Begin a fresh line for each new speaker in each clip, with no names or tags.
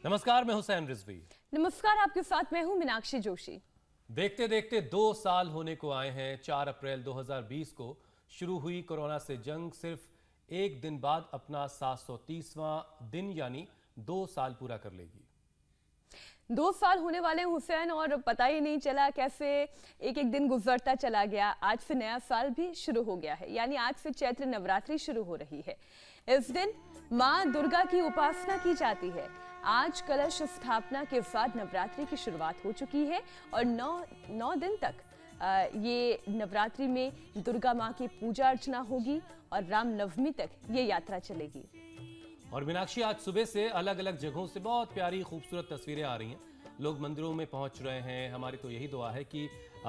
नमस्कार, मैं हुसैन रिजवी।
नमस्कार, आपके साथ मैं हूं मीनाक्षी जोशी।
देखते देखते 2 साल होने को आए हैं। 4 अप्रैल 2020 को शुरू हुई कोरोना से जंग सिर्फ एक दिन बाद अपना 730वां दिन यानी 2 साल पूरा कर लेगी।
2 साल होने वाले हैं हुसैन, और पता ही नहीं चला कैसे एक एक दिन गुजरता चला गया। आज से नया साल भी शुरू हो गया है, यानी आज से चैत्र नवरात्रि शुरू हो रही है। इस दिन मां दुर्गा की उपासना की जाती है। आज कलश स्थापना के साथ नवरात्रि की शुरुआत हो चुकी है और 9 दिन तक ये नवरात्रि में दुर्गा मां की पूजा अर्चना होगी और रामनवमी तक ये यात्रा चलेगी।
और मीनाक्षी, आज सुबह से अलग अलग जगहों से बहुत प्यारी खूबसूरत तस्वीरें आ रही हैं। लोग मंदिरों में पहुंच रहे हैं। हमारी तो यही दुआ है कि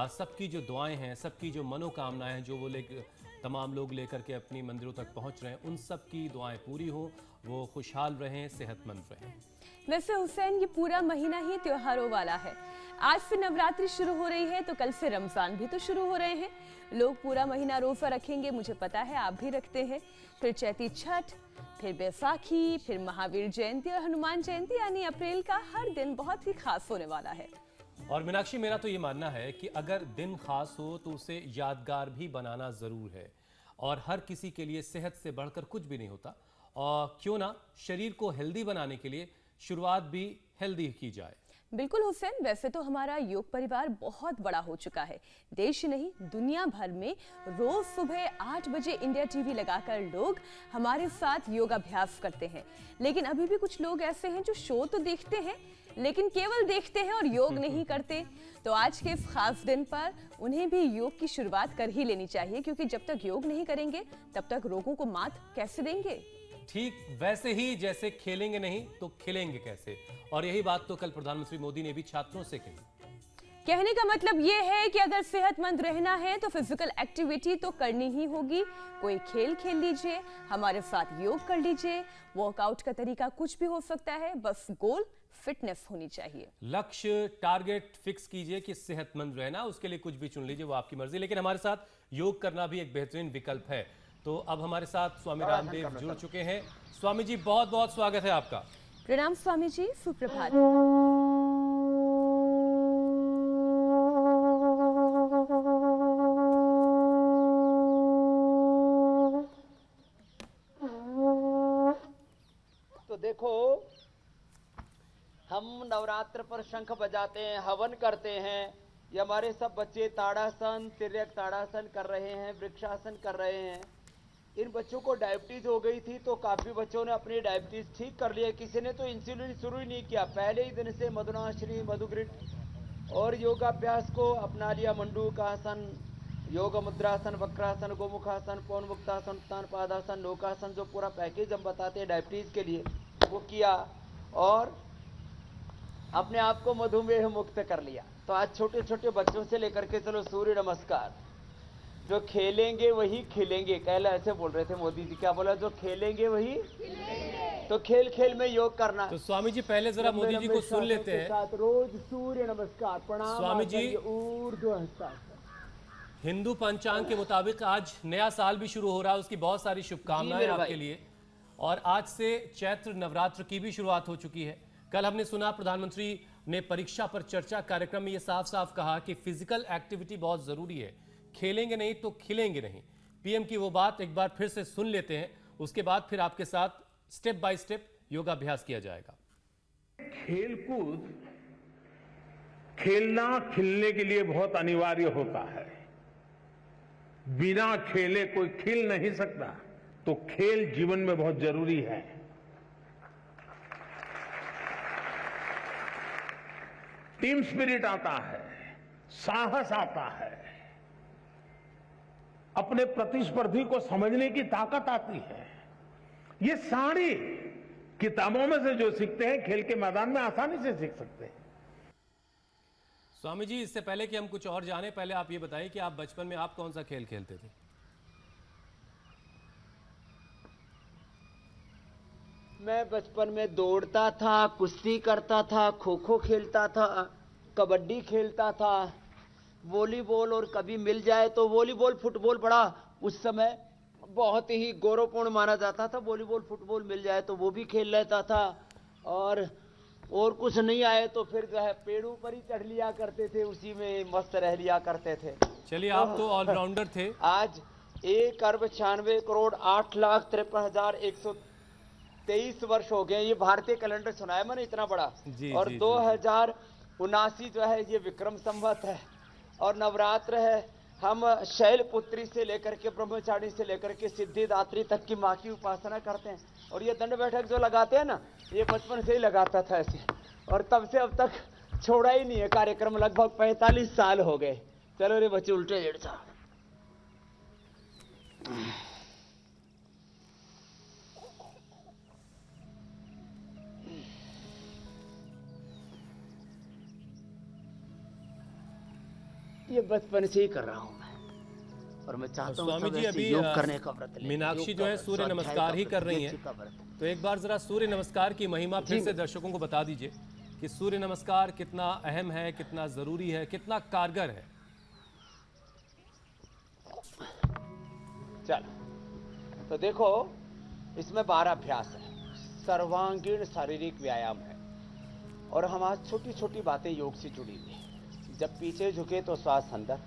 सबकी जो दुआएं हैं, सबकी जो मनोकामनाएं हैं, जो वो तमाम लोग लेकर के अपनी मंदिरों तक पहुंच रहे हैं, उन सब की दुआएं पूरी हो, वो खुशहाल रहें, सेहतमंद रहें।
वैसे हुसैन, ये पूरा महीना ही त्योहारों वाला है। आज से नवरात्रि शुरू हो रही है तो कल से रमजान भी तो शुरू हो रहे हैं। लोग पूरा महीना रोजा रखेंगे, मुझे पता है आप भी रखते हैं। फिर चैती छठ, फिर बैसाखी, फिर महावीर जयंती और हनुमान जयंती, यानी अप्रैल का हर दिन बहुत ही खास होने वाला है।
और मीनाक्षी, मेरा तो ये मानना है कि अगर दिन खास हो तो उसे यादगार भी बनाना ज़रूर है। और हर किसी के लिए सेहत से बढ़कर कुछ भी नहीं होता। और क्यों ना शरीर को हेल्दी बनाने के लिए शुरुआत भी हेल्दी की जाए।
बिल्कुल हुसैन, वैसे तो हमारा योग परिवार बहुत बड़ा हो चुका है। देश नहीं, दुनिया भर में रोज सुबह 8 बजे इंडिया टीवी लगाकर लोग हमारे साथ योग अभ्यास करते हैं। लेकिन अभी भी कुछ लोग ऐसे हैं जो शो तो देखते हैं लेकिन केवल देखते हैं और योग नहीं करते। तो आज के इस खास दिन पर उन्हें भी योग की शुरुआत कर ही लेनी चाहिए, क्योंकि जब तक योग नहीं करेंगे तब तक रोगों को मात कैसे देंगे।
ठीक वैसे ही जैसे खेलेंगे नहीं तो खिलेंगे कैसे। और यही बात तो कल प्रधानमंत्री मोदी ने भी छात्रों से कही।
कहने का मतलब ये है कि अगर सेहतमंद रहना है तो फिजिकल एक्टिविटी तो करनी ही होगी। कोई खेल खेल लीजिए, हमारे साथ योग कर लीजिए। वर्कआउट का तरीका कुछ भी हो सकता है, बस गोल फिटनेस होनी चाहिए।
लक्ष्य, टारगेट फिक्स कीजिए कि सेहतमंद रहना, उसके लिए कुछ भी चुन लीजिए, वो आपकी मर्जी। लेकिन हमारे साथ योग करना भी एक बेहतरीन विकल्प है। तो अब हमारे साथ स्वामी रामदेव जुड़ चुके हैं। स्वामी जी, बहुत बहुत स्वागत है आपका।
प्रणाम स्वामी जी, सुप्रभात।
तो देखो, हम नवरात्र पर शंख बजाते हैं, हवन करते हैं। ये हमारे सब बच्चे ताड़ासन, तिर्यक ताड़ासन कर रहे हैं, वृक्षासन कर रहे हैं। इन बच्चों को डायबिटीज हो गई थी तो काफी बच्चों ने अपनी डायबिटीज ठीक कर लिया। किसी ने तो इंसुलिन शुरू ही नहीं किया, पहले ही दिन से मधुनाश्री, मधुग्रिट और योगाभ्यास को अपना लिया। मंडूकासन, योग मुद्रासन, वक्रासन, गोमुखासन, पौन मुक्तासन, उत्तान पादासन, नौकासन, जो पूरा पैकेज हम बताते हैं डायबिटीज के लिए, वो किया और अपने आप को मधुमेह मुक्त कर लिया। तो आज छोटे छोटे बच्चों से लेकर के चलो सूर्य नमस्कार। जो खेलेंगे वही खिलेंगे, कहला ऐसे बोल रहे थे मोदी जी। क्या बोला? जो खेलेंगे वही खिलेंगे। तो खेल खेल में योग करना।
तो स्वामी जी, पहले जरा मोदी जी को सुन लेते हैं।
साथ रोज सूर्य नमस्कार, प्रणाम।
स्वामी जी,
ऊर्ध्व हस्तासन।
हिंदू पंचांग के मुताबिक आज नया साल भी शुरू हो रहा है, उसकी बहुत सारी शुभकामनाएं आपके लिए। और आज से चैत्र नवरात्र की भी शुरुआत हो चुकी है। कल हमने सुना प्रधानमंत्री ने परीक्षा पर चर्चा कार्यक्रम में ये साफ साफ कहा कि फिजिकल एक्टिविटी बहुत जरूरी है, खेलेंगे नहीं तो खिलेंगे नहीं। पीएम की वो बात एक बार फिर से सुन लेते हैं, उसके बाद फिर आपके साथ स्टेप बाय स्टेप योगाभ्यास किया जाएगा।
खेलकूद खेलना खिलने के लिए बहुत अनिवार्य होता है। बिना खेले कोई खिल नहीं सकता, तो खेल जीवन में बहुत जरूरी है। टीम स्पिरिट आता है, साहस आता है, अपने प्रतिस्पर्धी को समझने की ताकत आती है। ये सारी किताबों में से जो सीखते हैं, खेल के मैदान में आसानी से सीख सकते हैं।
स्वामी जी, इससे पहले कि हम कुछ और जाने, पहले आप ये बताइए कि आप बचपन में आप कौन सा खेल खेलते थे?
मैं बचपन में दौड़ता था, कुश्ती करता था, खो खो खेलता था, कबड्डी खेलता था, वॉलीबॉल, और कभी मिल जाए तो वॉलीबॉल, फुटबॉल बड़ा उस समय बहुत ही गौरवपूर्ण माना जाता था। वॉलीबॉल, फुटबॉल मिल जाए तो वो भी खेल लेता था। और और कुछ नहीं आए तो फिर जो है पेड़ों पर ही चढ़ लिया करते थे, उसी में मस्त रह लिया करते थे।
चलिए, आप तो ऑलराउंडर थे।
आज 1,96,68,63,123 वर्ष हो गए। ये भारतीय कैलेंडर सुनाया मैंने इतना बड़ा।
जी,
और
जी, जी,
2079 जो है ये विक्रम संवत है और नवरात्र है। हम शैलपुत्री से लेकर के ब्रह्मचारी से लेकर के सिद्धिदात्री तक की माँ की उपासना करते हैं। और ये दंड बैठक जो लगाते हैं ना, ये बचपन से ही लगाता था ऐसे, और तब से अब तक छोड़ा ही नहीं है कार्यक्रम। लगभग 45 साल हो गए। चलो रे बच्चे, उल्टे लेट जाओ। ये बचपन से ही कर रहा हूं मैं, और मैं चाहता हूं
स्वामी
सब
जी,
ऐसे
अभी
योग करने का व्रत लें।
मीनाक्षी
योग
जो
का
है
व्रत,
सूर्य
स्वाध्याय
नमस्कार
का
ही
व्रत,
कर रही
यज्ञ
हैं।
का व्रत।
तो एक बार जरा सूर्य नमस्कार की महिमा फिर से दर्शकों को बता दीजिए कि सूर्य नमस्कार कितना अहम है, कितना जरूरी है, कितना कारगर है।
चलो, तो देखो इसमें 12 अभ्यास है, सर्वांगीण शारीरिक व्यायाम है। और हम आज छोटी छोटी बातें योग से जुड़ी हुई हैं। जब पीछे झुके तो श्वास अंदर,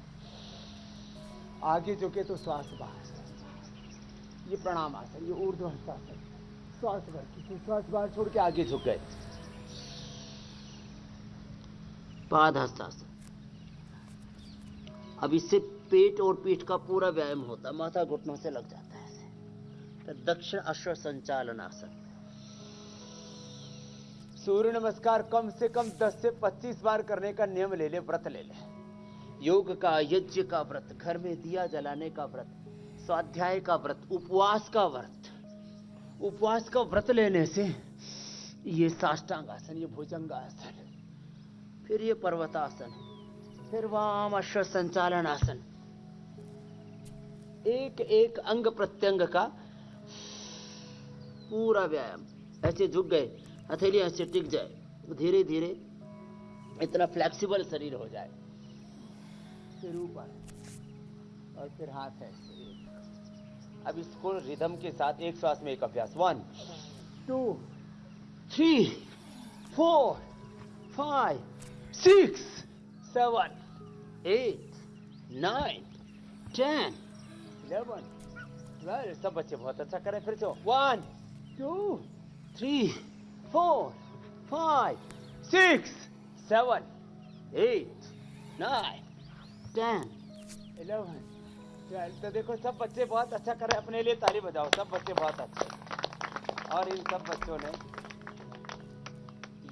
आगे झुके तो श्वास बाहर। ये प्रणाम आसन, ये ऊर्ध्व हस्तासन। श्वास भर की, श्वास बाहर छोड़ के आगे झुक गए, पाद हस्तासन। अब इससे पेट और पीठ का पूरा व्यायाम होता है, माथा घुटनों से लग जाता है ऐसे। तो दक्षिण अश्व संचालन आसन। सूर्य नमस्कार कम से कम 10 से 25 बार करने का नियम ले ले, व्रत ले ले। योग का, यज्ञ का व्रत, घर में दिया जलाने का व्रत, स्वाध्याय का व्रत, उपवास का व्रत। उपवास का व्रत लेने से ये साष्टांग आसन, ये भुजंगासन, फिर ये पर्वतासन, फिर वाम अश्व संचालन आसन। एक एक अंग प्रत्यंग का पूरा व्यायाम। ऐसे झुक गए, हथेली ऐसे टिक जाए, धीरे धीरे इतना फ्लेक्सिबल शरीर हो जाए। फिर ऊपर और फिर हाथ ऐसे। अब इसको रिदम के साथ एक श्वास में एक अभ्यास। 1 2 3 4 5 6 7 8 9 10 11 12। सब बच्चे बहुत अच्छा करें। फिर से 1 2 3 4 5 6 7 8 9 10 11 12। तो देखो सब बच्चे बहुत अच्छा कर रहे हैं। अपने लिए ताली बजाओ, सब बच्चे बहुत अच्छे। और इन सब बच्चों ने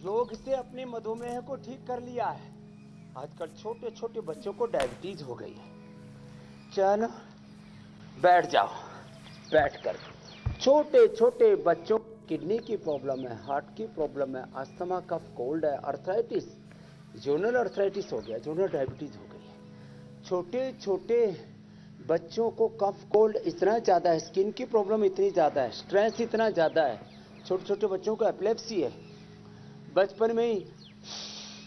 योग से अपने मधुमेह को ठीक कर लिया है। आजकल छोटे छोटे बच्चों को डायबिटीज हो गई है। चलो बैठ जाओ, बैठ कर। छोटे छोटे बच्चों किडनी की प्रॉब्लम है, हार्ट की प्रॉब्लम है, अस्थमा, कफ, कोल्ड है, अर्थराइटिस, जोनल अर्थराइटिस हो गया, जोनल डायबिटीज हो गई है। छोटे छोटे बच्चों को कफ, कोल्ड इतना ज्यादा है, स्किन की प्रॉब्लम इतनी ज्यादा है, स्ट्रेस इतना ज्यादा है। छोटे छोटे बच्चों को एपिलेप्सी है। बचपन में ही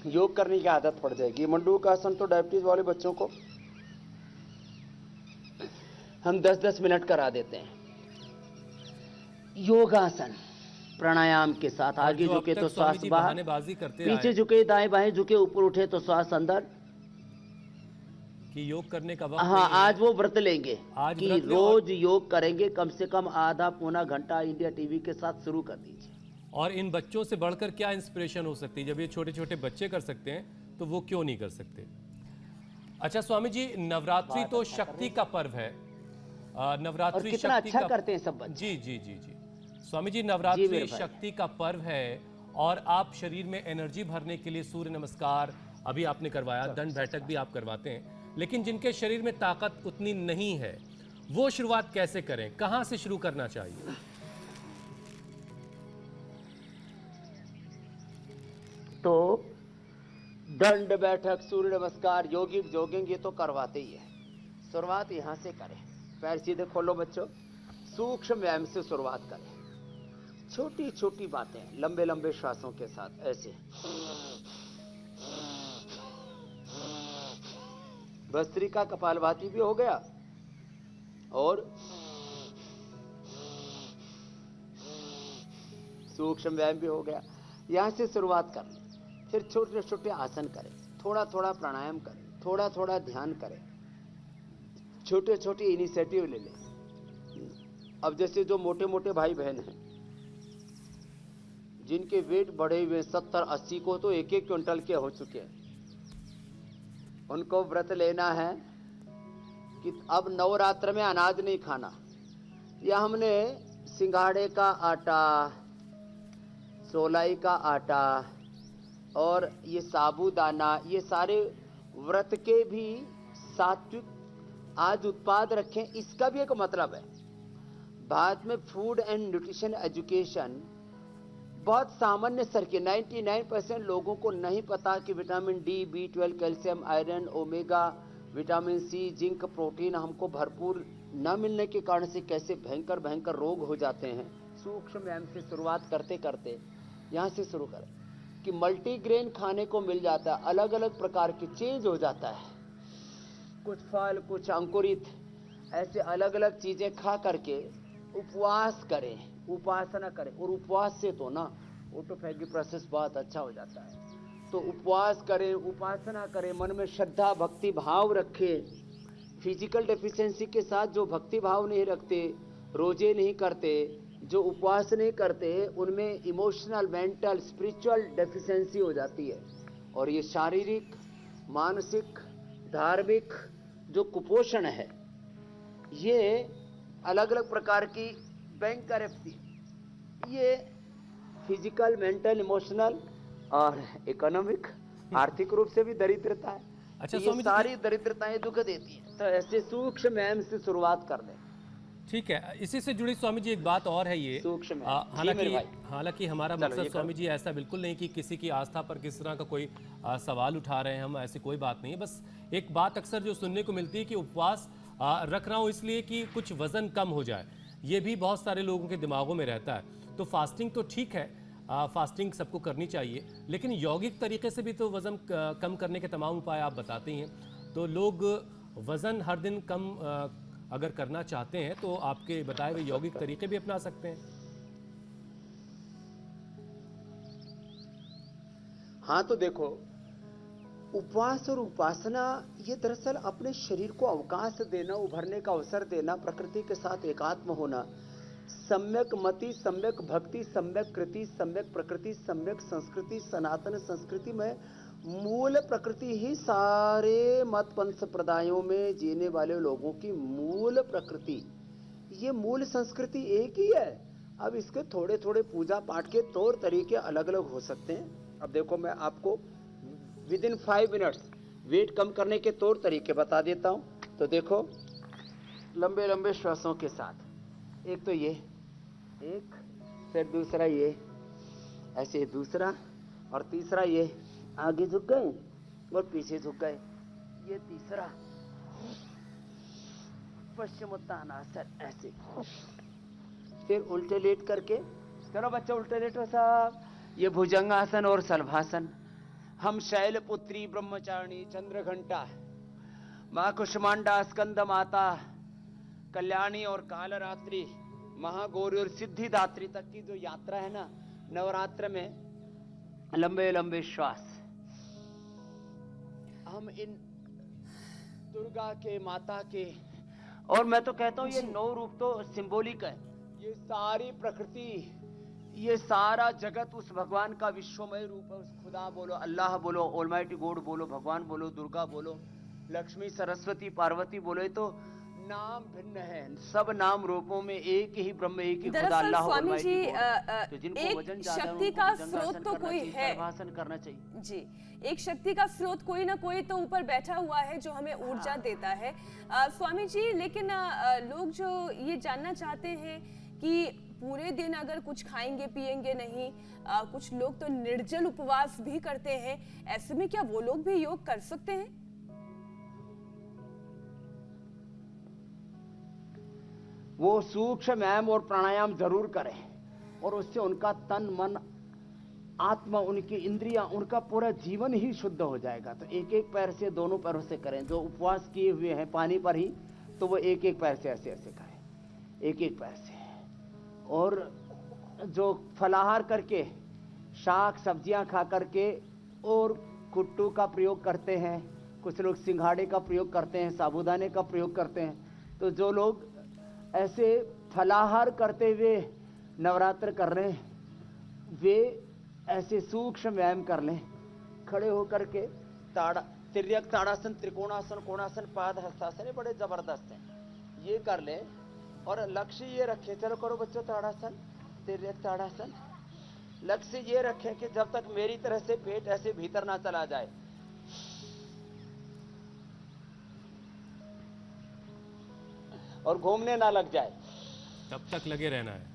योग करने की आदत पड़ जाएगी। मंडूकासन तो डायबिटीज वाले बच्चों को हम 10-10 मिनट करा देते हैं। योगासन प्राणायाम के साथ, आगे झुके तो श्वास बाहर,
बहानेबाजी करते
पीछे झुके, दाएं बाएं झुके, ऊपर उठे तो श्वास अंदर।
कि योग करने का वक्त
हाँ,
नहीं है।
आज वो व्रत लेंगे
आज
कि
व्रत लें
रोज योग करेंगे, कम से कम आधा पौना घंटा इंडिया टीवी के साथ शुरू कर दीजिए।
और इन बच्चों से बढ़कर क्या इंस्पिरेशन हो सकती है? जब ये छोटे छोटे बच्चे कर सकते हैं तो वो क्यों नहीं कर सकते? अच्छा स्वामी जी, नवरात्रि तो शक्ति का पर्व है।
और
नवरात्रि
कितना
शक्ति
अच्छा
का
करते हैं सब बच्चे।
जी जी जी जी स्वामी जी,
जी
नवरात्रि
मेरे भाई।
शक्ति का पर्व है और आप शरीर में एनर्जी भरने के लिए सूर्य नमस्कार अभी आपने करवाया, दंड बैठक भी आप करवाते हैं, लेकिन जिनके शरीर में ताकत उतनी नहीं है वो शुरुआत कैसे करें, कहां से शुरू करना चाहिए?
तो दंड बैठक, सूर्य नमस्कार, योगिक जोगिंग ये तो करवाते ही है। शुरुआत यहां से करें। पैर सीधे खोलो बच्चों, सूक्ष्म व्यायाम से शुरुआत करें। छोटी छोटी बातें, लंबे लंबे श्वासों के साथ ऐसे। भस्त्रिका, कपालभाति भी हो गया और सूक्ष्म व्यायाम भी हो गया। यहाँ से शुरुआत कर लें, फिर छोटे छोटे आसन करें, थोड़ा थोड़ा प्राणायाम करें, थोड़ा थोड़ा ध्यान करें, छोटे छोटे इनिशिएटिव ले लें। अब जैसे जो मोटे मोटे भाई बहन हैं जिनके वेट बढ़े हुए 70-80 को तो 1-1 क्विंटल के हो चुके हैं, उनको व्रत लेना है कि अब नवरात्र में अनाज नहीं खाना, या हमने सिंघाड़े का आटा, सोलाई का आटा और ये साबूदाना, ये सारे व्रत के भी सात्विक आज उत्पाद रखें। इसका भी एक मतलब है। भारत में फूड एंड न्यूट्रिशन एजुकेशन बहुत सामान्य स्तर के 99% लोगों को नहीं पता कि vitamin D, B12, calcium, iron, omega, vitamin C, zinc, protein हमको भरपूर न मिलने के कारण से कैसे भयंकर भयंकर रोग हो जाते हैं। सूक्ष्म व्यायाम से शुरुआत करते करते यहाँ से शुरू करें कि मल्टीग्रेन खाने को मिल जाता है, अलग अलग प्रकार के चेंज हो जाता है, कुछ फल, कुछ अंकुरित, ऐसे अलग अलग चीजें खा करके उपवास करें, उपासना करें। और उपवास से तो ना ऑटोफैगी प्रोसेस बहुत अच्छा हो जाता है। तो उपवास करें, उपासना करें, मन में श्रद्धा भक्ति भाव रखें। फिजिकल डेफिशिएंसी के साथ जो भक्ति भाव नहीं रखते, रोजे नहीं करते, जो उपवास नहीं करते, उनमें इमोशनल, मेंटल, स्पिरिचुअल डेफिशिएंसी हो जाती है। और ये शारीरिक, मानसिक, धार्मिक जो कुपोषण है, ये अलग अलग प्रकार की भयंकर, ये फिजिकल, मेंटल, इमोशनल और इकोनॉमिक, आर्थिक रूप से भी दरिद्रता है।
अच्छा,
ये
स्वामी जी,
सारी दरिद्रताएं दुख देती हैं। तो ऐसे सूक्ष्म व्यायाम से शुरुआत कर दें।
ठीक है। इसी से जुड़ी स्वामी जी एक बात और है ये,
सूक्ष्म व्यायाम। जी मेरे भाई।
हालांकि हमारा
चलो,
मकसद
ये
स्वामी जी ऐसा बिल्कुल नहीं कि किसी की आस्था पर किस तरह का कोई सवाल उठा रहे हैं हम, ऐसी कोई बात नहीं है। बस एक बात अक्सर जो सुनने को मिलती है कि उपवास रख रहा हूँ इसलिए कि कुछ वजन कम हो जाए, ये भी बहुत सारे लोगों के दिमागों में रहता है। तो फास्टिंग तो ठीक है, फास्टिंग सबको करनी चाहिए, लेकिन यौगिक तरीके से भी तो वजन कम करने के तमाम उपाय आप बताते ही हैं। तो लोग वजन हर दिन कम अगर करना चाहते हैं तो आपके बताए हुए यौगिक तरीके भी अपना सकते हैं।
हाँ, तो देखो, उपवास और उपासना ये दरअसल अपने शरीर को अवकाश देना, उभरने का अवसर देना, प्रकृति के साथ एकात्म होना, सम्यक मति, सम्यक भक्ति, सम्यक कृति, सम्यक प्रकृति, सम्यक संस्कृति, सनातन संस्कृति में मूल प्रकृति ही सारे मत पंथ संप्रदायों में जीने वाले लोगों की मूल प्रकृति, ये मूल संस्कृति एक ही है। अब इसके थोड़े थोड़े पूजा पाठ के तौर तरीके अलग अलग हो सकते हैं। अब देखो, मैं आपको विदिन 5 मिनट्स वेट कम करने के तौर तरीके बता देता हूं। तो देखो, लंबे लंबे श्वासों के साथ, एक तो ये, एक, फिर दूसरा ये, ऐसे दूसरा, और तीसरा ये, आगे झुक गए और पीछे झुक गए, ये तीसरा, पश्चिमोत्तानासन, ऐसे, फिर उल्टे लेट करके, चलो बच्चा उल्टे लेटो साहब, ये भुजंगासन और सलभासन। हम शैलपुत्री, ब्रह्मचारिणी, चंद्रघंटा, माँ कुष्मांडा, स्कंद माता, कल्याणी और कालरात्रि, महागौरी और सिद्धिदात्री तक की जो यात्रा है ना नवरात्र में, लंबे लंबे श्वास। हम इन दुर्गा के, माता के, और मैं तो कहता हूँ ये 9 रूप तो सिंबॉलिक है। ये सारी प्रकृति, ये सारा जगत उस भगवान का विश्वमय रूप है। उस खुदा बोलो, अल्लाह बोलो, ऑलमाइटी गॉड बोलो, भगवान बोलो, दुर्गा बोलो, लक्ष्मी, सरस्वती, पार्वती बोलो, ये तो नाम भिन्न है, सब नाम रूपों में एक ही ब्रह्म, एक ही खुदा अल्लाह।
स्वामी जी,
तो जिनको वजन ज्यादा है
शक्ति का स्रोत तो कोई है,
भाषण करना चाहिए
जी, एक शक्ति का स्रोत कोई ना कोई तो ऊपर बैठा हुआ है जो हमें ऊर्जा देता है। स्वामी जी, लेकिन लोग जो ये जानना चाहते हैं कि पूरे दिन अगर कुछ खाएंगे पिएंगे नहीं, कुछ लोग तो निर्जल उपवास भी करते हैं, ऐसे में क्या वो लोग भी योग कर सकते हैं?
वो सूक्ष्म व्यायाम और प्राणायाम जरूर करें, और उससे उनका तन, मन, आत्मा, उनकी इंद्रियां, उनका पूरा जीवन ही शुद्ध हो जाएगा। तो एक एक पैर से, दोनों पैरों से करें। जो उपवास किए हुए हैं पानी पर ही, तो वो एक एक पैर से ऐसे ऐसे करें, एक एक पैर से। और जो फलाहार करके शाक सब्जियां खा करके और कुट्टू का प्रयोग करते हैं, कुछ लोग सिंघाड़े का प्रयोग करते हैं, साबूदाने का प्रयोग करते हैं। तो जो लोग ऐसे फलाहार करते हुए नवरात्र कर रहे हैं वे ऐसे सूक्ष्म व्यायाम कर लें। खड़े होकर के तिर्यक ताड़ासन, त्रिकोणासन, कोणासन, पाद हस्तासन, ये बड़े जबरदस्त हैं, ये कर लें। और लक्ष्य ये रखें, चलो करो बच्चों ताड़ासन, तिर्यक ताड़ासन। लक्ष्य ये रखें कि जब तक मेरी तरह से पेट ऐसे भीतर ना चला जाए, और घूमने ना लग जाए,
तब तक लगे रहना है।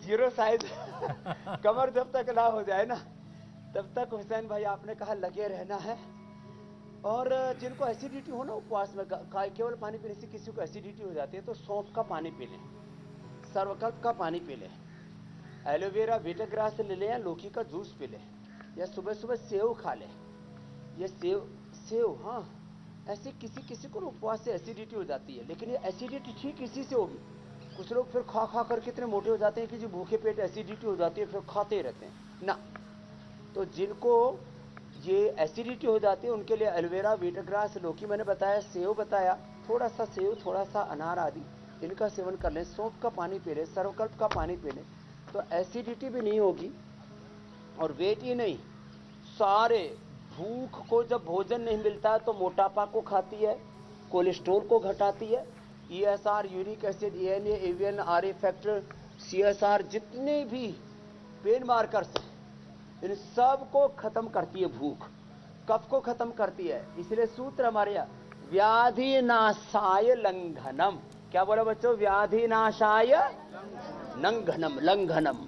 जीरो साइज कमर जब तक ना हो जाए ना, तब तक हुसैन भाई आपने कहा लगे रहना है। और जिनको एसिडिटी हो ना उपवास में, केवल पानी पीने से किसी को एसिडिटी हो जाती है, तो सौंफ का पानी पी लें, सर्वकल्प का पानी पी लें, एलोवेरा वीटाग्रास ले लें, या लौकी का जूस पी लें, या सुबह सुबह सेव खा लें। ये सेव हाँ, ऐसे किसी को ना उपवास से एसिडिटी हो जाती है, लेकिन ये एसिडिटी ठीक इसी से होगी। कुछ लोग फिर खा कर कितने मोटे हो जाते हैं कि जो भूखे पेट एसिडिटी हो जाती है, फिर खाते ही रहते हैं ना। तो जिनको ये एसिडिटी हो जाती है उनके लिए एलोवेरा, वीटाग्रास, लौकी मैंने बताया, सेव बताया, थोड़ा सा सेव, थोड़ा सा अनार आदि इनका सेवन कर लें, सौंफ का पानी पी लें, सर्वकल्प का पानी पी लें, तो एसिडिटी भी नहीं होगी। और वेट ही नहीं, सारे भूख को, जब भोजन नहीं मिलता है तो मोटापा को खाती है, कोलेस्ट्रोल को घटाती है, ESR, uric acid, ANA, AVN, RA factor, CSR, जितने भी पेन मार्कर्स हैं इन सब को खत्म करती है भूख, कफ को खत्म करती है। इसलिए सूत्र हमारे यहाँ व्याधि नाशाय लंघनम, क्या बोला बच्चों, व्याधि नाशाय लंघनम, लंघनम।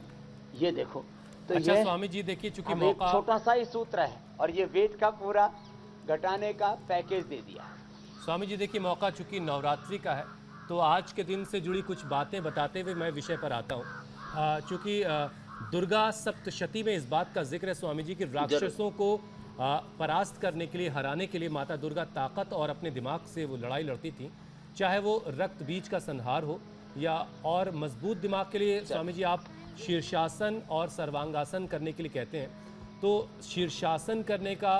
ये देखो तो
अच्छा
ये
स्वामी जी देखिए, चूंकि
एक
मौका
छोटा सा ही सूत्र है और ये वेट का पूरा घटाने का पैकेज दे दिया।
स्वामी जी देखिए, मौका चूंकि नवरात्रि का है तो आज के दिन से जुड़ी कुछ बातें बताते हुए मैं विषय पर आता हूँ। चूंकि दुर्गा सप्तशती में इस बात का जिक्र है स्वामी जी कि राक्षसों को परास्त करने के लिए, हराने के लिए माता दुर्गा ताकत और अपने दिमाग से वो लड़ाई लड़ती थी, चाहे वो रक्त बीज का संहार हो या और मजबूत दिमाग के लिए स्वामी जी आप शीर्षासन और सर्वांगासन करने के लिए कहते हैं। तो शीर्षासन करने का,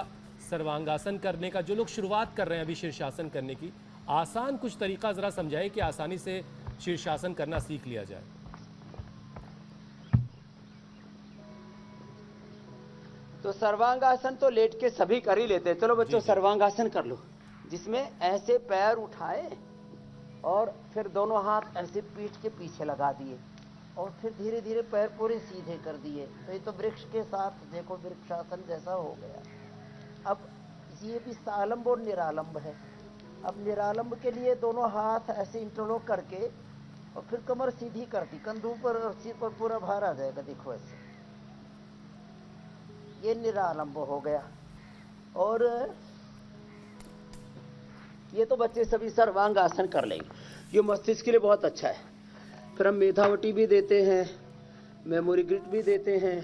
सर्वांगासन करने का जो लोग शुरुआत कर रहे हैं अभी शीर्षासन करने की, आसान कुछ तरीका ज़रा समझाइए कि आसानी से शीर्षासन करना सीख लिया जाए।
तो सर्वांगासन तो लेट के सभी कर ही लेते हैं। चलो बच्चों सर्वांगासन कर लो, जिसमें ऐसे पैर उठाए और फिर दोनों हाथ ऐसे पीठ के पीछे लगा दिए और फिर धीरे धीरे पैर पूरे सीधे कर दिए। तो ये तो वृक्ष के साथ देखो वृक्षासन जैसा हो गया। अब ये भी सालंब और निरालंब है। अब निरालंब के लिए दोनों हाथ ऐसे इंटरलॉक करके और फिर कमर सीधी कर दी, कंधों पर और सिर पर पूरा भार आ जाएगा, देखो ऐसे, ये निरालंब हो गया। और ये तो बच्चे सभी सर्वांग आसन कर लेंगे, ये मस्तिष्क के लिए बहुत अच्छा है। फिर हम मेधावटी भी देते हैं, मेमोरी ग्रिड भी देते हैं,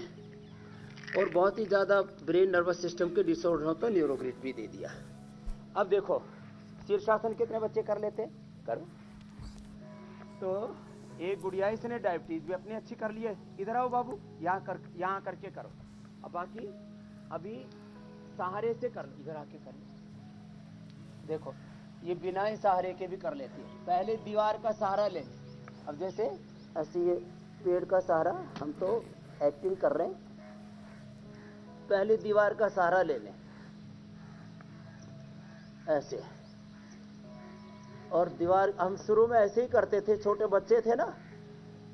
और बहुत ही ज़्यादा ब्रेन नर्वस सिस्टम के डिसऑर्डर हो तो न्यूरोग्रिड भी दे दिया। अब देखो शीर्षासन कितने बच्चे कर लेते करो। तो एक गुड़िया इसने डायबिटीज भी अपनी अच्छी कर ली है। इधर आओ बाबू, यहाँ करके करो। अब बाकी अभी सहारे से कर लो, इधर आके कर लो। देखो ये बिना ही सहारे के भी कर लेती है। पहले दीवार का सहारा ले, अब जैसे ऐसे ये पेड़ का सहारा, हम तो एक्टिंग कर रहे हैं, पहले दीवार का सहारा ले लें ऐसे। और दीवार हम शुरू में ऐसे ही करते थे, छोटे बच्चे थे ना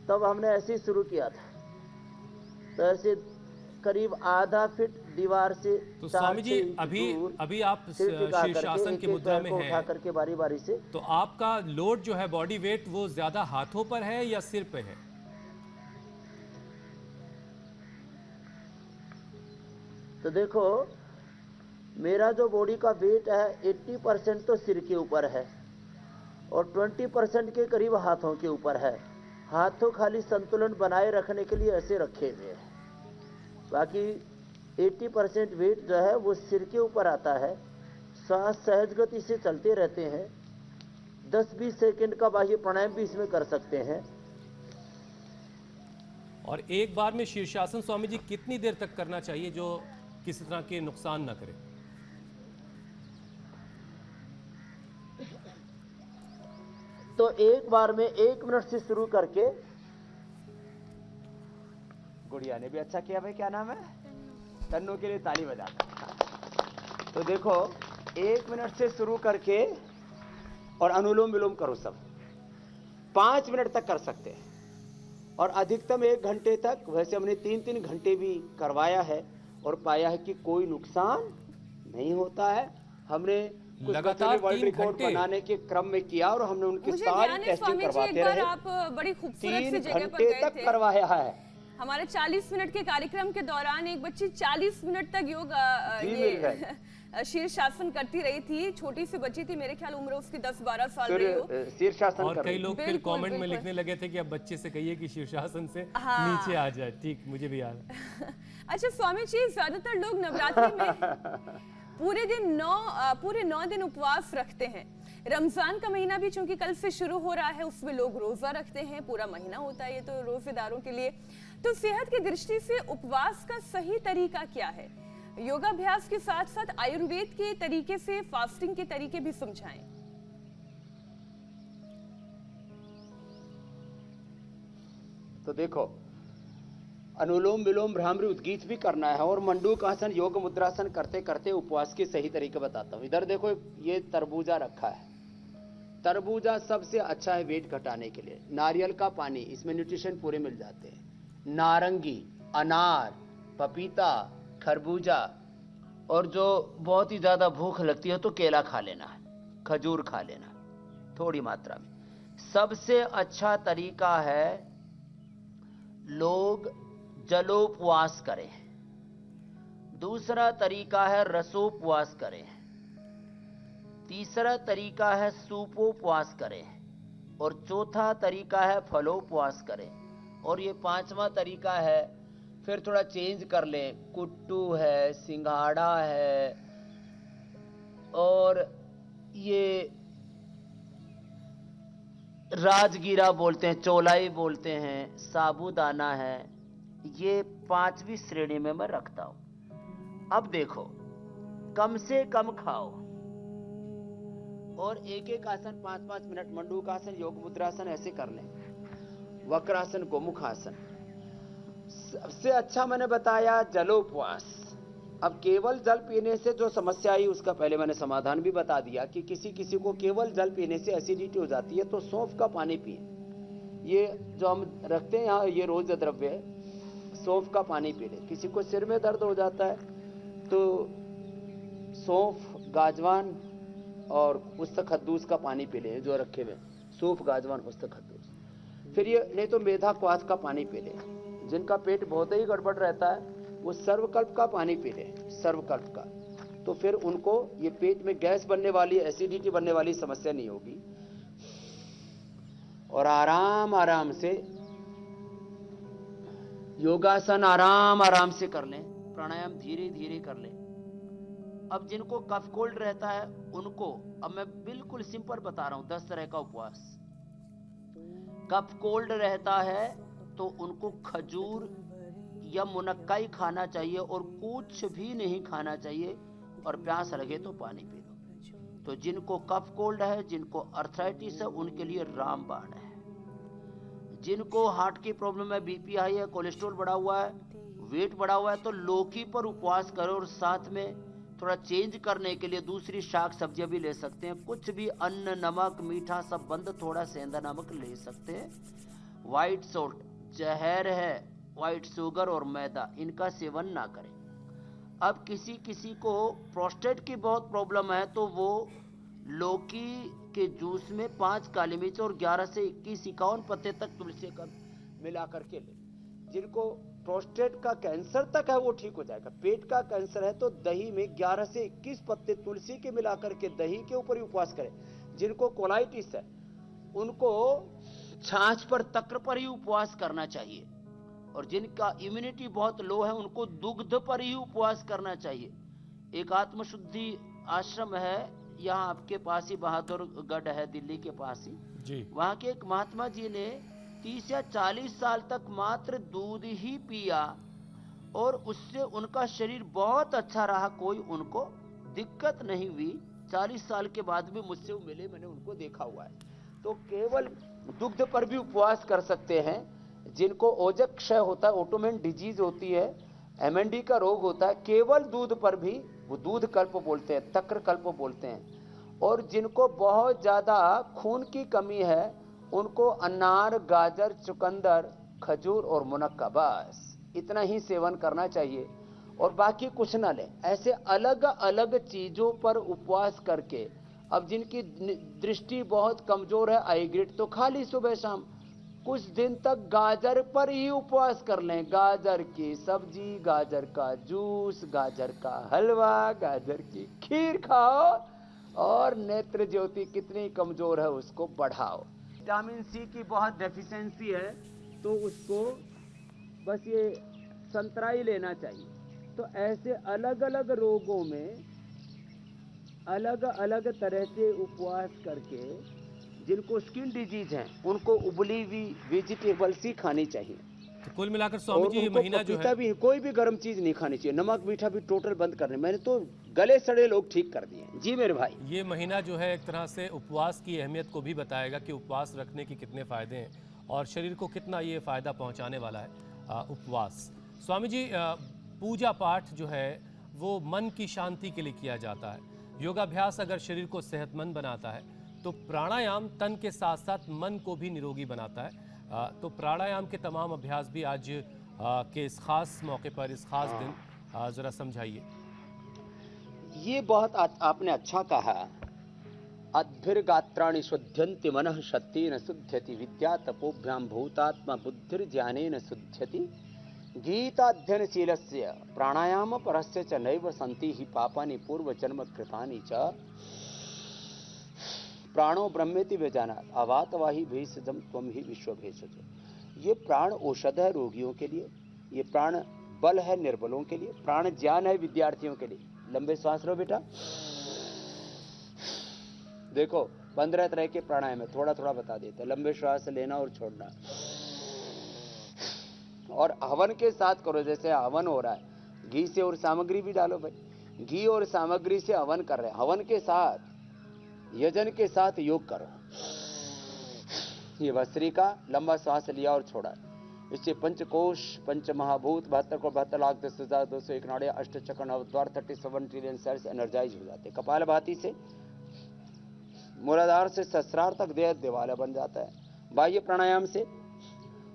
तब हमने ऐसे ही शुरू किया था। तो ऐसे करीब आधा फीट दीवार से,
तो स्वामी जी अभी आप शीर्षासन की मुद्रा में हैं,
उठा करके बारी बारी से।
तो आपका लोड जो है, बॉडी वेट, वो ज्यादा हाथों पर है या सिर पे है?
तो देखो मेरा जो बॉडी का वेट है 80% तो सिर के ऊपर है और 20% के करीब हाथों के ऊपर है। हाथों खाली संतुलन बनाए रखने के लिए ऐसे रखे हुए हैं, बाकी 80% वेट जो है वो सिर के ऊपर आता है। सांस सहज गति से चलते रहते हैं। 10-20 सेकंड का बाह्य प्राणायाम भी इसमें कर सकते हैं।
और एक बार में शीर्षासन स्वामी जी कितनी देर तक करना चाहिए जो किसी तरह के नुकसान ना करे?
तो एक बार में 1 मिनट से शुरू करके, गुड़िया ने भी अच्छा किया भाई, क्या नाम है, तन्नू के लिए ताली बजा। तो देखो 1 मिनट से शुरू करके और अनुलोम विलोम करो सब 5 मिनट तक कर सकते हैं, और अधिकतम 1 घंटे तक। वैसे हमने 3-3 घंटे भी करवाया है और पाया है कि कोई नुकसान नहीं होता है। हमने कुछ
लगातार
वर्ल्ड
3
रिकॉर्ड
घंटे
बनाने के क्रम में किया और हमने उनकी
मुझे
सारी
ध्यान है
टेस्टिंग
स्वामी जी,
करवाते
एक बार
रहे।
आप बड़ी खूबसूरत सी
3
जगह पर
घंटे
गए
तक
थे।
करवाया है।
हमारे 40 मिनट के कार्यक्रम के दौरान एक बच्ची 40 मिनट तक योग
जी, मिल गए।
शीर्षासन करती रही थी। छोटी सी बच्ची थी, मेरे ख्याल उम्र उसकी 10-12 साल रही हो।
फिर शीर्षासन
और
कर
कई
रहे हैं।
लोग फिर
बिल्कुल,
कमेंट में
बिल्कुल।
लिखने लगे थे कि अब बच्चे से कहिए कि शीर्षासन से
हाँ।
नीचे आ जाए। ठीक, मुझे भी याद है।
अच्छा स्वामी जी, ज्यादातर लोग नवरात्रि में पूरे 9 दिन उपवास रखते हैं। रमजान का महीना भी चूंकि कल से शुरू हो रहा है, उसमें लोग रोजा रखते हैं। पूरा महीना होता है ये तो रोजेदारों के लिए। तो सेहत की दृष्टि से उपवास का सही तरीका क्या है? योगाभ्यास के साथ साथ आयुर्वेद के तरीके से फास्टिंग के तरीके भी समझाएं।
तो देखो, अनुलोम विलोम भ्रामरी उद्गीत भी करना है और मंडूकासन योग मुद्रासन करते करते उपवास के सही तरीके बताता हूं। इधर देखो, ये तरबूजा रखा है। तरबूजा सबसे अच्छा है वेट घटाने के लिए। नारियल का पानी, इसमें न्यूट्रिशन पूरे मिल जाते हैं। नारंगी, अनार, पपीता, खरबूजा, और जो बहुत ही ज्यादा भूख लगती है तो केला खा लेना है, खजूर खा लेना थोड़ी मात्रा में। सबसे अच्छा तरीका है लोग जलोपवास करें। दूसरा तरीका है रसोपवास करें। तीसरा तरीका है सूपोपवास करें, और चौथा तरीका है फलोपवास करें, और ये 5वां तरीका है, फिर थोड़ा चेंज कर लें, कुट्टू है, सिंघाड़ा है, और ये राजगीरा बोलते हैं, चौलाई बोलते हैं, साबूदाना है। ये 5वीं श्रेणी में मैं रखता हूं। अब देखो, कम से कम खाओ और एक आसन 5-5 मिनट, मंडूकासन, योग मुद्रासन ऐसे कर लें, वक्रासन, गोमुखासन। सबसे अच्छा मैंने बताया जलोपवास। अब केवल जल पीने से जो समस्या आई उसका पहले मैंने समाधान भी बता दिया कि किसी को केवल जल पीने से एसिडिटी हो जाती है, तो सौंफ का पानी पिए। ये जो हम रखते हैं यहाँ, ये रोज द्रव्य है, सौंफ का पानी पी ले। किसी को सिर में दर्द हो जाता है तो सौंफ, गाजवान और उस्त खद्दूस का पानी पी ले, जो रखे हुए सौंफ, गाजवान, उस्त खद्दूस। फिर ये नहीं तो मेधा क्वाथ का पानी पी ले। जिनका पेट बहुत ही गड़बड़ रहता है वो सर्वकल्प का पानी पी ले, सर्वकल्प का, तो फिर उनको ये पेट में गैस बनने वाली, एसिडिटी बनने वाली समस्या नहीं होगी। और आराम आराम से योगासन आराम आराम से कर लें, प्राणायाम धीरे धीरे कर लें। अब जिनको कफ कोल्ड रहता है उनको, अब मैं बिल्कुल सिंपल बता रहा हूं, 10 तरह का उपवास। कफ कोल्ड रहता है तो उनको खजूर या मुनक्का ही खाना चाहिए और कुछ भी नहीं खाना चाहिए, और प्यास लगे तो पानी पी लो। तो जिनको कफ कोल्ड है, जिनको अर्थराइटिस है, उनके लिए रामबाण है। जिनको हार्ट की प्रॉब्लम है, बीपी हाई है, कोलेस्ट्रॉल बढ़ा हुआ है, वेट बढ़ा हुआ है, तो लौकी पर उपवास करो और साथ में थोड़ा चेंज करने के लिए दूसरी शाक सब्जियां भी ले सकते हैं। कुछ भी अन्न, नमक, मीठा सब बंद, थोड़ा सेंधा नमक ले सकते हैं। व्हाइट सॉल्ट जहर है, व्हाइट शुगर और मैदा, इनका सेवन ना करें। अब किसी को प्रोस्टेट की बहुत प्रॉब्लम है तो वो लौकी के जूस में 5 काली मिर्च और 11 से 51 पत्ते तक तुलसी का मिला करके ले। जिनको प्रोस्टेट का कैंसर तक है वो ठीक हो जाएगा। पेट का कैंसर है तो दही में 11 से 21 पत्ते तुलसी के मिला करके दही के ऊपर ही उपवास करें। जिनको कोलाइटिस है उनको छाछ पर, तक्र पर ही उपवास करना चाहिए, और जिनका इम्यूनिटी बहुत लो है उनको दुग्ध पर ही उपवास करना चाहिए। एक आत्मशुद्धि आश्रम है यहाँ आपके पास ही, बहादुरगढ़ है दिल्ली के पास ही।
जी।
वहाँ के एक महात्मा जी ने 30 या 40 साल तक मात्र दूध ही पिया और उससे उनका शरीर बहुत अच्छा रहा, कोई उनको दिक्कत नहीं हुई। 40 साल के बाद भी मुझसे वो मिले, मैंने उनको देखा हुआ है। तो केवल दुग्ध पर भी उपवास कर सकते हैं। जिनको ओजक क्षय होता है, ऑटोइम्यून डिजीज होती है, एमएनडी का रोग होता है, केवल दूध पर भी, वो दूध कल्प बोलते हैं, तक्र कल्प बोलते हैं। और जिनको बहुत ज्यादा खून की कमी है, उनको अनार, गाजर, चुकंदर, खजूर और मुनक्का, बस इतना ही सेवन करना चाहिए और बाकी कुछ ना लें। ऐसे अलग अलग चीजों पर उपवास करके, अब जिनकी दृष्टि बहुत कमजोर है, आई ग्रिड तो खा ली सुबह शाम, कुछ दिन तक गाजर पर ही उपवास कर लें। गाजर की सब्जी, गाजर का जूस, गाजर का हलवा, गाजर की खीर खाओ और नेत्र ज्योति कितनी कमजोर है उसको बढ़ाओ। विटामिन सी की बहुत डेफिशिएंसी है तो उसको बस ये संतरा ही लेना चाहिए। तो ऐसे अलग अलग रोगों में अलग अलग तरह से उपवास करके, जिनको स्किन डिजीज है उनको उबली हुई वेजिटेबल्स ही खानी चाहिए।
तो कुल मिलाकर स्वामी
और
जी ये
उनको
महीना जो
पपीता
है,
भी, कोई भी गर्म चीज नहीं खानी चाहिए। नमक मीठा भी टोटल बंद करने, मैंने तो गले सड़े लोग ठीक कर दिए। जी मेरे भाई,
ये महीना जो है एक तरह से उपवास की अहमियत को भी बताएगा कि उपवास रखने के कितने फायदे हैं और शरीर को कितना ये फायदा पहुंचाने वाला है उपवास। स्वामी जी, पूजा पाठ जो है वो मन की शांति के लिए किया जाता है। योगाभ्यास अगर शरीर को सेहतमंद बनाता है तो प्राणायाम तन के साथ साथ मन को भी निरोगी बनाता है। तो प्राणायाम के तमाम अभ्यास भी आज के इस खास मौके पर, इस खास दिन जरा समझाइए।
ये बहुत आपने अच्छा कहा। अद्भिर्गात्राणि शुद्ध्यन्ति मनः शक्ति न शुद्ध्यति, विद्या तपोभ्याम भूतात्मा बुद्धिर्ज्ञानेन शुद्ध्यति, गीताध्ययनशीलस्य प्राणायाम परस्य च नैव सन्ति हि पापानि पूर्वजन्म कृतानि च, प्राणो ब्रह्मेति व्यजानात् अवातवाहि भेषजम त्वं हि विश्व भेषज। ये प्राण औषध है रोगियों के लिए, ये प्राण बल है निर्बलों के लिए, प्राण ज्ञान है विद्यार्थियों के लिए। लंबे सांस लो बेटा, देखो 15 तरह के प्राणायाम है, थोड़ा थोड़ा बता देते हैं। लंबे श्वास लेना और छोड़ना, और हवन के साथ करो। जैसे हवन हो रहा है, घी से और सामग्री भी डालो भाई, घी और सामग्री से हवन कर रहे हैं, हवन के साथ, यजन के साथ योग करो। ये भस्त्रिका, लंबा श्वास लिया और छोड़ा, इससे पंचकोश, पंच महाभूत, 72 को 72 लाख 10,201 नाड़ियां, अष्ट चक्र, नवद्वार, 37 ट्रिलियन सेल्स एनर्जाइज हो जाते हैं। कपालभाति से, मूलाधार से सहस्रार तक देह दिवाला बन जाता है। बाह्य प्राणायाम से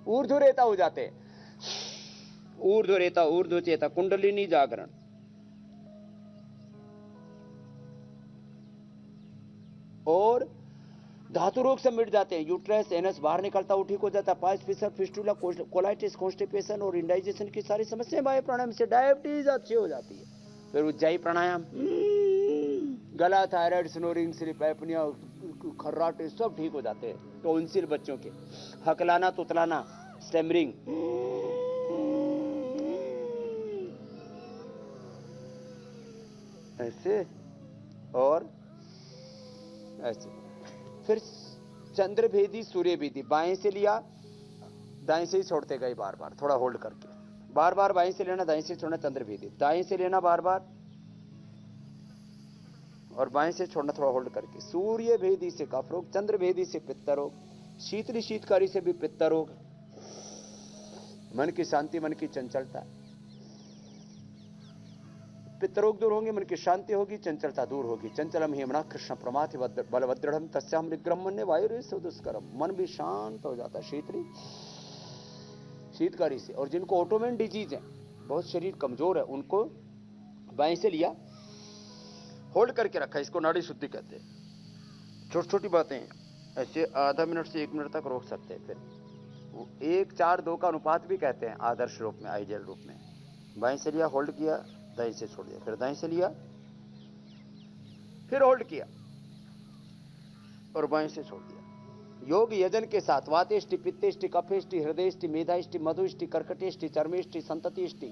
ऊर्ध्वरेता हो जाते हैं, ऊर्ध्वरेता, ऊर्ध्वचेता, कुंडलिनी जागरण। और धातु रोग से मिट जाते हैं। यूट्रस, एनस बाहर निकलता, वो ठीक हो जाता है। Piles, fissure, fistula, colitis, constipation और इंडाइजेशन की सारी समस्याएं बाह्य प्राणायाम से, डायबिटीज अच्छी हो जाती है। फिर उज्जाई प्राणायाम, गला, थायराइड, स्नोरिंग, स्लीप एपनिया, खर्राटे सब ठीक हो जाते हैं। टॉन्सिल बच्चों के, हकलाना, तुतलाना, स्टैमरिंग, ऐसे और ऐसे। फिर चंद्रभेदी, सूर्यभेदी, बाएं से लिया, दाएं से ही छोड़ते गए बार बार, थोड़ा होल्ड करके, बार बार बाएं से लेना, दाएं से छोड़ना। चंद्रभेदी, दाएं से लेना बार बार और बाएं से छोड़ना, थोड़ा होल्ड करके। सूर्यभेदी से कफ रोग, चंद्रभेदी से पित्त रोग, शीतली शीतकारी से भी पित्त रोग, मन की शांति, मन की चंचलता। पित्त रोग दूर होंगे, मन की शांति होगी, चंचलता दूर होगी। चंचलम हेमना कृष्ण प्रमाथि बलभद्रढ़ तस्याम निग्रमण्य वायु दुष्करम, मन भी शांत हो जाता है शीतली शीतकारी से। और जिनको ऑटोइम्यून डिजीज है, बहुत शरीर कमजोर है, उनको बाएं से लिया, होल्ड करके रखा, इसको नाड़ी शुद्धि कहते हैं। छोटी छोटी बातें ऐसे आधा मिनट से 1 मिनट तक रोक सकते हैं। फिर 1:4:2 का अनुपात भी कहते हैं आदर्श रूप में, आइडियल रूप में। बाएं से लिया, होल्ड किया, दाएं से छोड़ दिया, फिर दाएं से लिया, फिर होल्ड किया और बाएं से छोड़ दिया। योग यजन के साथ वातेष्टि, पित्तेष्टि, कफेष्टि, हृदयष्टि, मेधाष्टि, मधुष्टि, कर्कटेष्टि, चर्मेष्टि, संततिष्टि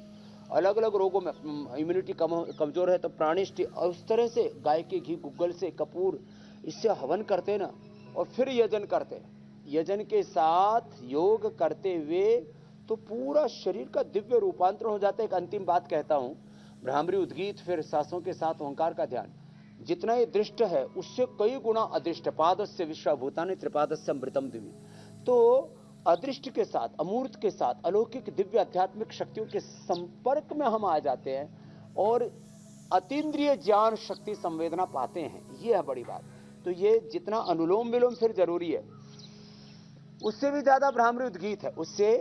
अलग अलग रोगों में इम्यूनिटी कमजोर है तो प्राणिष्टि, और उस तरह से गाय के घी, गुग्गल से, कपूर, इससे हवन करते ना, और फिर यजन करते। यजन के साथ योग करते हुए तो पूरा शरीर का दिव्य रूपांतरण हो जाता है। एक अंतिम बात कहता हूं, भ्रामरी उद्गीत, फिर सांसों के साथ ओंकार का ध्यान, जितना ये दृष्ट है उससे कई गुना अदृष्ट। पादस्य विश्वभूतानि त्रिपादस्य अमृतम दिव्य। तो अदृष्ट के साथ, अमूर्त के साथ, अलौकिक दिव्य आध्यात्मिक शक्तियों के संपर्क में हम आ जाते हैं और अतीन्द्रिय ज्ञान शक्ति संवेदना पाते हैं। ये है बड़ी बात। तो ये जितना अनुलोम विलोम फिर जरूरी है, उससे भी ज्यादा भ्रामरी उद्गीत है। उससे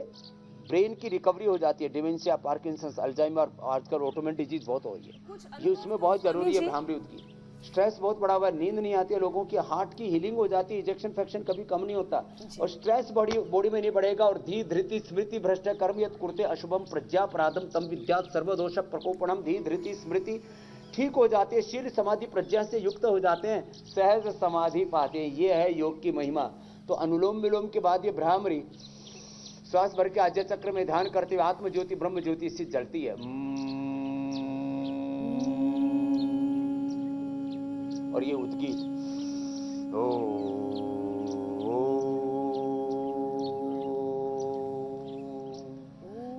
ब्रेन की रिकवरी हो जाती है। डिमेंशिया, पार्किंसंस, अल्जाइमर, आजकल ऑटोमेन डिजीज बहुत हो रही है, ये उसमें बहुत जरूरी है भ्रामरी उद्गीत। स्ट्रेस बहुत बढ़ा हुआ है, नींद नहीं आती है लोगों की, हार्ट की हीलिंग हो जाती है, इजेक्शन फ्रैक्शन कभी कम नहीं होता, और स्ट्रेस बॉडी में नहीं बढ़ेगा। और धी धृति स्मृति भ्रष्ट कर्म यत् कुरुते अशुभम प्रज्ञा अपराधम तम विद्यात् सर्वदोष प्रकोपणम। धी धृति स्मृति ठीक हो जाती है, शील समाधि प्रज्ञा से युक्त हो जाते हैं, सहज समाधि पाते हैं। ये है योग की महिमा। तो अनुलोम विलोम के बाद ये भ्रामरी श्वास भर के आज्ञा चक्र में ध्यान करते हुए आत्म ज्योति ब्रह्म ज्योति इससे जलती है। और ये उद्गीत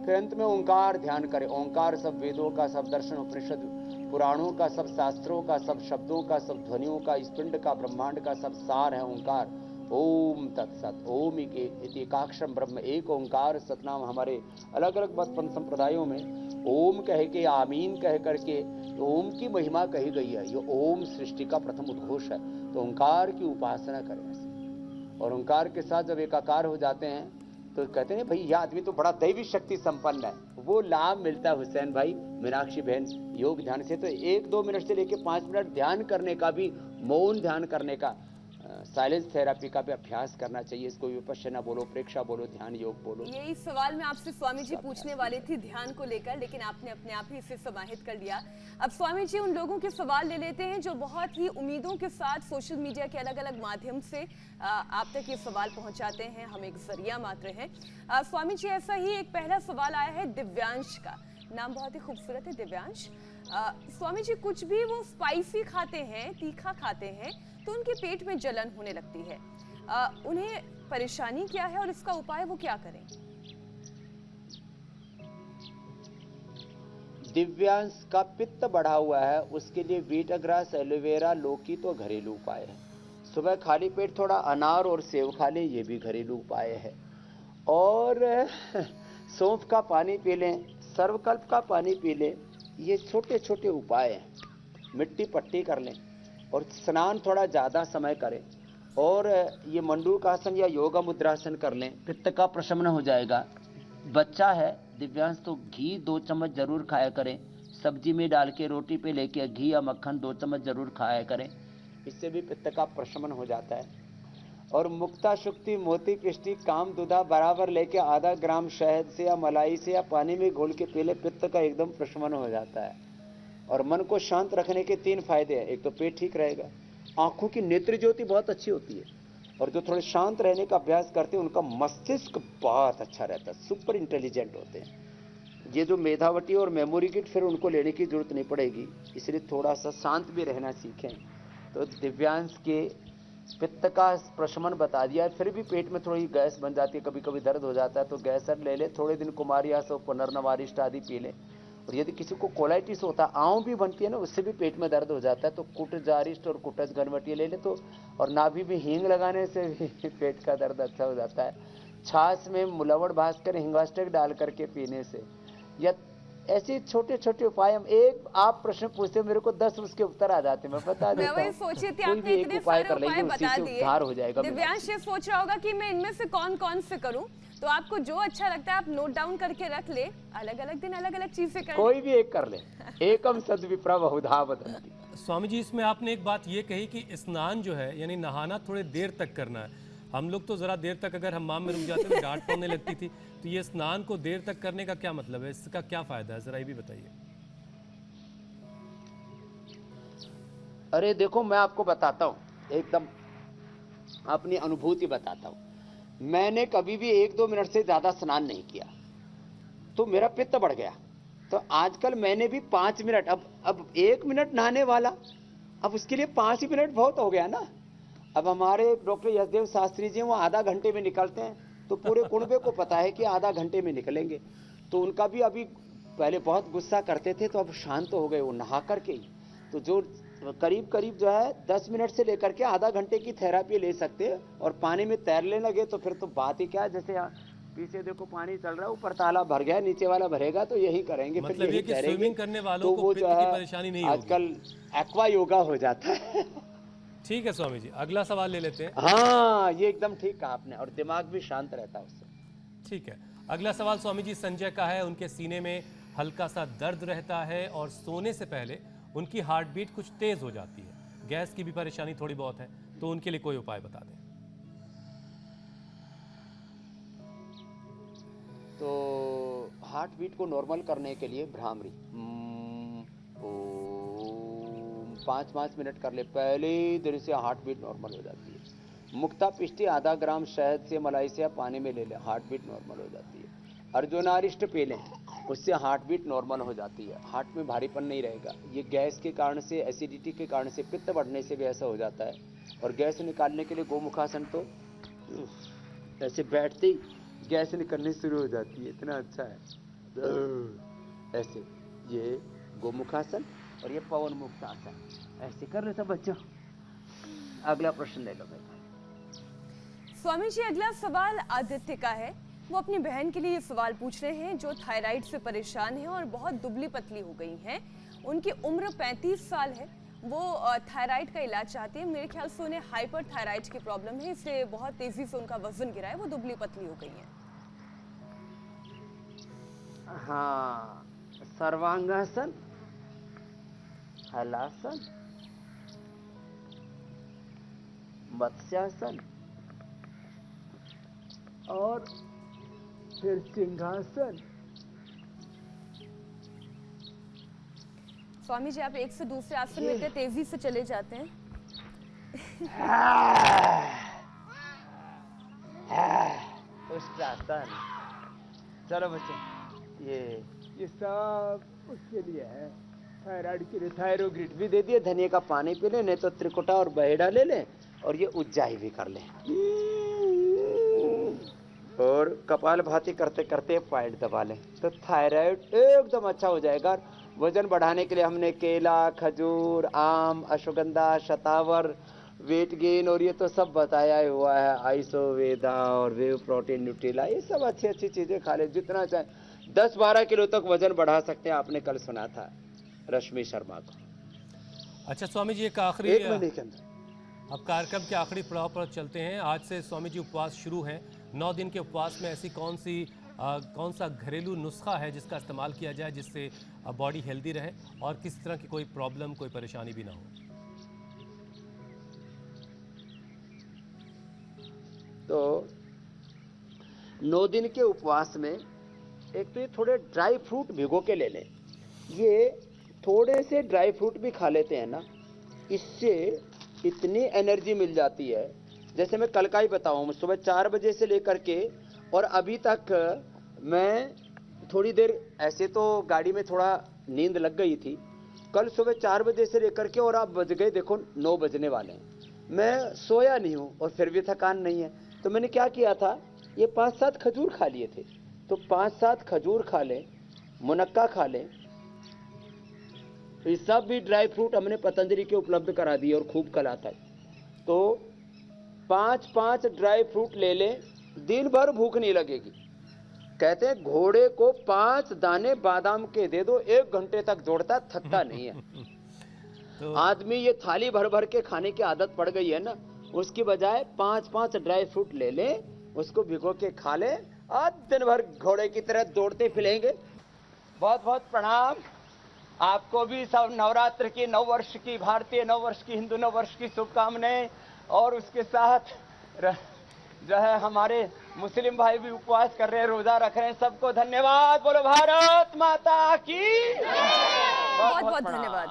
फिर अंत में ओंकार ध्यान करें। ओंकार सब वेदों का, सब दर्शन उपनिषद पुराणों का, सब शास्त्रों का, सब शब्दों का, सब ध्वनियों का, इस पिंड का, ब्रह्मांड का सब सार है ओंकार। ओम तत्सत। ओम एकाक्षरम ब्रह्म, एक ओंकार सतनाम। हमारे अलग अलग मत संप्रदायों में ओम कह के, आमीन कह करके ओम की महिमा कही गई है। ये ओम सृष्टि का प्रथम उद्घोष है। तो ओंकार की उपासना करें, और ओंकार के साथ जब एकाकार हो जाते हैं तो कहते हैं भाई यह आदमी तो बड़ा दैवी शक्ति संपन्न है। वो लाभ मिलता है हुसैन भाई, मीनाक्षी बहन, योग ध्यान से। तो 1-2 मिनट से लेकर 5 मिनट ध्यान करने का भी, मौन ध्यान करने का, साइलेंस थेरेपी का भी अभ्यास करना चाहिए। इसको विपश्यना बोलो, प्रेक्षा बोलो, ध्यान योग बोलो।
यही सवाल मैं आपसे स्वामी जी पूछने वाली थी ध्यान को लेकर, लेकिन आपने अपने आप ही इसे समाहित कर लिया। अब स्वामी जी उन लोगों के सवाल ले लेते हैं जो बहुत ही उम्मीदों के साथ सोशल मीडिया के अलग अलग माध्यम से आप तक ये सवाल पहुंचाते हैं। हम एक जरिया मात्र हैं। स्वामी जी, ऐसा ही एक पहला सवाल आया है दिव्यांश का। नाम बहुत ही खूबसूरत है, दिव्यांश। स्वामी जी, कुछ भी वो स्पाइसी खाते हैं, तीखा खाते हैं, तो उनके पेट में जलन होने लगती है। उन्हें परेशानी क्या है और इसका उपाय वो क्या करें?
दिव्यांश का पित्त बढ़ा हुआ है, उसके लिए वीटग्रास, एलोवेरा, लौकी तो घरेलू उपाय है। सुबह खाली पेट थोड़ा अनार और सेव खा लें, ये भी घरेलू उपाय है। और सौंफ का पानी पी लें, सर्वकल्प का पानी पी लें, ये छोटे छोटे उपाय हैं। मिट्टी पट्टी कर लें और स्नान थोड़ा ज़्यादा समय करें, और ये मंडूकासन या योगा मुद्रासन कर लें, पित्त का प्रशमन हो जाएगा। बच्चा है दिव्यांश तो घी 2 चम्मच जरूर खाया करें, सब्जी में डाल के रोटी पे लेके घी या मक्खन 2 चम्मच जरूर खाया करें, इससे भी पित्त का प्रशमन हो जाता है। और मुक्ता शुक्ति मोती पिष्टी काम दूधा बराबर लेके आधा ग्राम शहद से या मलाई से या पानी में घोल के पी ले, पित्त का एकदम प्रशमन हो जाता है। और मन को शांत रखने के 3 फायदे हैं। एक तो पेट ठीक रहेगा, आंखों की नेत्र ज्योति बहुत अच्छी होती है, और जो थोड़े शांत रहने का अभ्यास करते हैं उनका मस्तिष्क बहुत अच्छा रहता है, सुपर इंटेलिजेंट होते हैं। ये जो मेधावटी और मेमोरी किट फिर उनको लेने की जरूरत नहीं पड़ेगी, इसलिए थोड़ा सा शांत भी रहना सीखें। तो दिव्यांश के पित्त का प्रशमन बता दिया। फिर भी पेट में थोड़ी गैस बन जाती है, कभी कभी दर्द हो जाता है, तो गैसर ले ले, थोड़े दिन कुमारियास और पुनर्नवारिष्ट आदि पी ले। और यदि किसी को कोलाइटिस होता है, आंव भी बनती है ना, उससे भी पेट में दर्द हो जाता है, तो कुटजारिष्ट और कुटज घनवटी ले ले तो, और नाभि में हींग लगाने से भी पेट का दर्द अच्छा हो जाता है। छाछ में मुलवड़ भास्कर हिंगास्टिक डाल करके पीने से, या ऐसे छोटे छोटे उपाय। हम एक आप प्रश्न पूछते मेरे को 10 उसके उत्तर आ जाते, मैं बता देता हूं।
मैं वही सोची थी, आपने इतने सारे उपाय बता दिए,
उद्धार हो जाएगा।
दिव्यांश ये सोच रहा होगा कि मैं इनमें से कौन कौन से करूं, तो आपको जो अच्छा लगता है आप नोट डाउन करके रख ले, अलग अलग दिन अलग अलग चीजें कर,
कोई भी एक कर ले। एकम सद्विप्रा बहुधा वदन्ति।
स्वामी जी, इसमें आपने एक बात ये कही कि स्नान जो है यानी नहाना थोड़े देर तक करना है। हम लोग तो जरा देर तक अगर हमाम में रुक जाते तो डांट पड़ने लगती थी, तो ये स्नान को देर तक करने का क्या मतलब है, इसका क्या फायदा है, जरा ये भी बताइए।
अरे देखो, मैं आपको बताता हूँ, एकदम अपनी अनुभूति बताता हूँ। मैंने कभी भी 1-2 मिनट से ज्यादा स्नान नहीं किया तो मेरा पित्त बढ़ गया, तो आजकल मैंने भी 5 मिनट, अब 1 मिनट नहाने वाला, अब उसके लिए 5 ही मिनट बहुत हो गया ना। अब हमारे डॉक्टर यशदेव शास्त्री जी वो आधा घंटे में निकलते हैं, तो पूरे कुनबे को पता है कि आधा घंटे में निकलेंगे। तो उनका भी अभी पहले बहुत गुस्सा करते थे, तो अब शांत हो गए वो नहा करके ही। तो जो करीब करीब जो है 10 मिनट से लेकर के आधा घंटे की थेरेपी ले सकते हैं, और पानी में तैरने लगे तो फिर तो बात ही क्या है। जैसे पीछे देखो पानी चल रहा है, ऊपर तालाब भर गया, नीचे वाला भरेगा, तो यही करेंगे।
मतलब
फिर
ये
यही
कि
तैरेंगे,
स्विमिंग करने वालों
तो
को
वो
पित्त
जो
की
है
परेशानी नहीं होगी।
आजकल एक्वा योगा हो जाता है।
ठीक है स्वामी जी, अगला सवाल ले लेते हैं।
हाँ, ये एकदम ठीक कहा आपने, और दिमाग भी शांत रहता है उससे।
ठीक है, अगला सवाल स्वामी जी संजय का है। उनके सीने में हल्का सा दर्द रहता है और सोने से पहले उनकी हार्ट बीट कुछ तेज हो जाती है। गैस की भी परेशानी थोड़ी बहुत है, तो उनके लिए कोई उपाय बता दें।
तो हार्ट बीट को नॉर्मल करने के लिए भ्रामरी 5-5 मिनट कर ले, पहले दिन से हार्ट बीट नॉर्मल हो जाती है। मुक्ता पिष्टी आधा ग्राम शहद से मलाई से या पानी में ले लें, हार्ट बीट नॉर्मल हो जाती है। अर्जुनारिष्ट पी लें, उससे हार्ट बीट नॉर्मल हो जाती है। हार्ट में भारीपन नहीं रहेगा। ये गैस के कारण से, एसिडिटी के कारण से, पित्त बढ़ने से भी ऐसा हो जाता है। और गैस निकालने के लिए गोमुखासन तो ऐसे बैठते ही गैस निकलनी शुरू हो जाती है, इतना अच्छा है। ऐसे ये गोमुखासन और ये पवन मुक्त आसन ऐसे कर लेता बच्चों। अगला प्रश्न ले लो बेटा।
स्वामी जी अगला सवाल आदित्य का है। वो अपनी बहन के लिए ये सवाल पूछ रहे हैं जो थायराइड से परेशान है और बहुत दुबली पतली हो गई हैं। उनकी उम्र 35 साल है। वो थायराइड का इलाज चाहती है। मेरे ख्याल से उन्हें हाइपर थायराइड की प्रॉब्लम है, इसलिए बहुत तेजी से उनका वजन गिरा है, वो दुबली पतली हो गई हैं।
हाँ, सर्वांगासन, हलासन, मत्स्यासन और फिर सिंहासन।
स्वामी जी आप एक से दूसरे आसन में इतने तेजी से चले जाते हैं।
उष्ट्रासन। चलो बच्चों, ये सब उसके लिए है, थायराइड के लिए। थायरोग्रिड भी दे दिए, धनिया का पानी पी लें, नहीं तो त्रिकुटा और बहेड़ा ले लें, और ये उज्जाई भी कर लें। और कपाल भाती करते करते पॉइंट दबा लें, तो थायराइड एकदम अच्छा हो जाएगा। वजन बढ़ाने के लिए हमने केला, खजूर, आम, अश्वगंधा, शतावर, वेट गेन और ये तो सब बताया हुआ है। आइसोवेदा और वेव प्रोटीन, न्यूट्रिला, ये सब अच्छी अच्छी चीजें खा ले, जितना चाहे। 10-12 किलो तक वजन बढ़ा सकते हैं। आपने कल सुना था रश्मि शर्मा को।
अच्छा स्वामी जी, एक आखिरी,
1 महीने के अंदर।
अब कार्यक्रम के आखिरी पड़ाव पर चलते हैं। आज से स्वामी जी उपवास शुरू हैं। 9 दिन के उपवास में ऐसी कौन सा घरेलू नुस्खा है जिसका इस्तेमाल किया जाए जिससे बॉडी हेल्दी रहे और किसी तरह की कोई प्रॉब्लम, कोई परेशानी भी ना हो?
तो 9 दिन के उपवास में एक तो ये थोड़े ड्राई फ्रूट भिगो के ले लें। ये थोड़े से ड्राई फ्रूट भी खा लेते हैं ना, इससे इतनी एनर्जी मिल जाती है। जैसे मैं कल का ही बताऊं, सुबह 4 बजे से लेकर के और अभी तक मैं थोड़ी देर, ऐसे तो गाड़ी में थोड़ा नींद लग गई थी। कल सुबह 4 बजे से लेकर के और आप बज गए देखो 9 बजने वाले हैं, मैं सोया नहीं हूं और फिर भी थकान नहीं है। तो मैंने क्या किया था, ये 5-7 खजूर खा लिए थे। तो 5-7 खजूर खा लें, मुनक्का खा लें। तो ये सब भी ड्राई फ्रूट हमने पतंजलि के उपलब्ध करा दिए और खूब कल आता है। तो 5-5 ड्राई फ्रूट ले लें, दिन भर भूख नहीं लगेगी। कहते हैं घोड़े को 5 दाने बादाम के दे दो, 1 घंटे तक दौड़ता, थकता नहीं है। तो आदमी ये थाली भर भर के खाने की आदत पड़ गई है ना, उसकी बजाय 5-5 ड्राई फ्रूट ले लें, उसको भिगो के खा लें, आज दिन भर घोड़े की तरह दौड़ते फिरेंगे। बहुत बहुत प्रणाम। आपको भी सब नवरात्र की, नव वर्ष की, भारतीय नव वर्ष की, हिंदू नव वर्ष की शुभकामनाएं। और उसके साथ जो है हमारे मुस्लिम भाई भी उपवास कर रहे हैं, रोजा रख रहे हैं, सबको धन्यवाद। बोलो भारत माता की।
बहुत बहुत धन्यवाद।